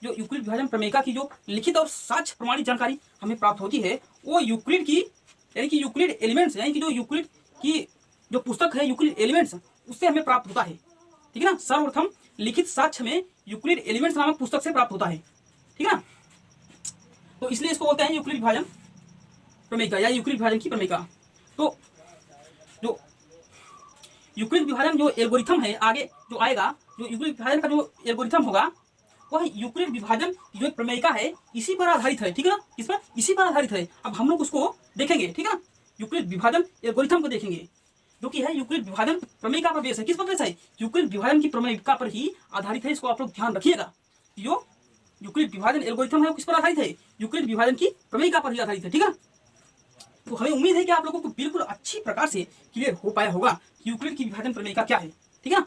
जो यूक्लिड विभाजन प्रमेयिका की जो लिखित और साक्ष्य प्रमाणित जानकारी हमें प्राप्त होती है वो यूक्लिड की यानी कि यूक्लिड एलिमेंट्स यानी कि जो यूक्लिड की जो पुस्तक है यूक्लिड एलिमेंट्स उससे हमें प्राप्त होता है, ठीक है ना। सर्वप्रथम लिखित साक्ष्य में यूक्लिड एलिमेंट्स नामक पुस्तक से प्राप्त होता है, ठीक है ना। तो इसलिए इसको बोलते हैं यूक्लिड विभाजन प्रमेयिका या यूक्लिड विभाजन की प्रमेयिका। तो जो यूक्लिड विभाजन जो एल्गोरिथम है आगे जो आएगा, जो यूक्लिड विभाजन का जो एल्गोरिथम होगा वह यूक्लिड विभाजन की जो प्रमेयिका है इसी पर आधारित है, ठीक है ना। इस पर इसी पर आधारित है। अब हम लोग उसको देखेंगे, ठीक है ना। यूक्लिड विभाजन एल्गोरिथम को देखेंगे जो कि है यूक्लिड विभाजन प्रमेयिका पर बेस है। किस पर बेस है? यूक्लिड विभाजन की प्रमेयिका पर ही आधारित है। इसको आप लोग ध्यान रखिएगा। जो यूक्लिड विभाजन एल्गोरिथम है वो किस पर आधारित है? यूक्लिड विभाजन की प्रमेयिका पर ही आधारित है, ठीक है। तो हमें उम्मीद है कि आप लोगों को बिल्कुल अच्छी प्रकार से क्लियर हो पाया होगा कि यूक्लिड की विभाजन प्रमेयिका क्या है, ठीक है ना।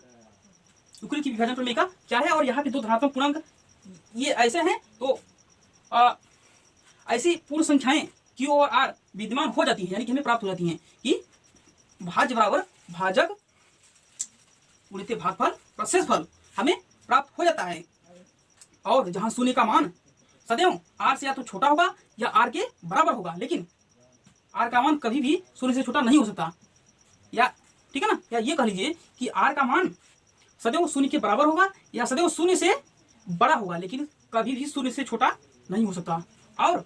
यूक्लिड की विभाजन प्रमेयिका क्या है और यहाँ पे दो धनात्मक पूर्णांक ये ऐसे हैं तो ऐसी पूर्ण संख्याएं क्यू और आर विद्यमान हो जाती है, यानी कि हमें प्राप्त हो जाती हैं कि भाज्य बराबर भाजक गुणित भागफल प्लस शेषफल हमें प्राप्त हो जाता है। और जहां शून्य का मान सदैव आर से या तो छोटा होगा या आर के बराबर होगा, लेकिन आर का मान कभी भी शून्य से छोटा नहीं हो सकता, या ठीक है ना। या ये कह लीजिए कि आर का मान सदैव शून्य के बराबर होगा या सदैव शून्य से बड़ा होगा, लेकिन कभी भी शून्य से छोटा नहीं हो सकता। और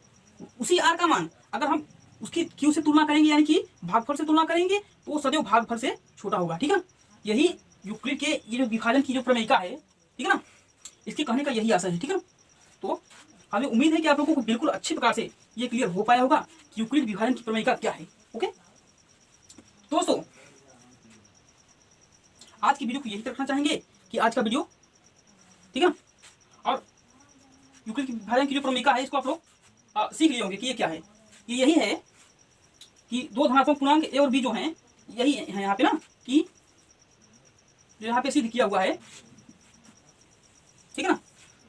उसी आर का मान अगर हम उसकी क्यू से तुलना करेंगे यानी कि भागफल से तुलना करेंगे तो वो सदैव भागफल से छोटा होगा, ठीक है। यही यूक्लिड के ये जो विभाजन की जो प्रमेयिका है, ठीक है ना, इसके कहने का यही आशय है, ठीक है ना। तो हमें उम्मीद है कि आप लोगों को बिल्कुल अच्छी प्रकार से ये क्लियर हो पाया होगा कि यूक्लिड विभाजन की प्रमेयिका क्या है। ओके दोस्तों, आज की वीडियो को यही रखना चाहेंगे कि आज का वीडियो, ठीक है ना, और यूक्लिड की विभाजन की जो प्रमेयिका है इसको आप लोग सीख लिए होंगे कि ये क्या है। ये यही है कि दो धनात्मक पूर्णांक ए और बी जो हैं यही है यहाँ पे ना, कि जो यहाँ पे सिद्ध किया हुआ है, ठीक है ना।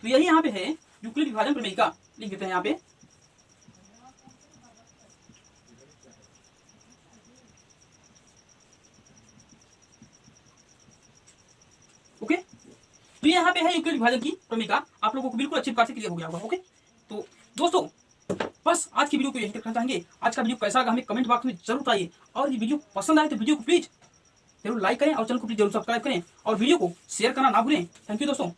तो यही यहाँ पे है यूक्लिड विभाजन प्रमेयिका, लिख देते हैं यहाँ पे। ओके, तो यहाँ पे है यूक्लिड विभाजन की प्रमेयिका। आप लोगों को बिल्कुल अच्छी प्रकार से क्लियर हो गया होगा। ओके, तो दोस्तों बस आज की वीडियो को यही रखना चाहेंगे। आज का वीडियो कैसा लगा हमें कमेंट बॉक्स में जरूर बताइए, और ये वीडियो पसंद आए तो वीडियो को प्लीज जरूर लाइक करें और चैनल को प्लीज जरूर सब्सक्राइब करें और वीडियो को शेयर करना ना भूलें। थैंक यू दोस्तों।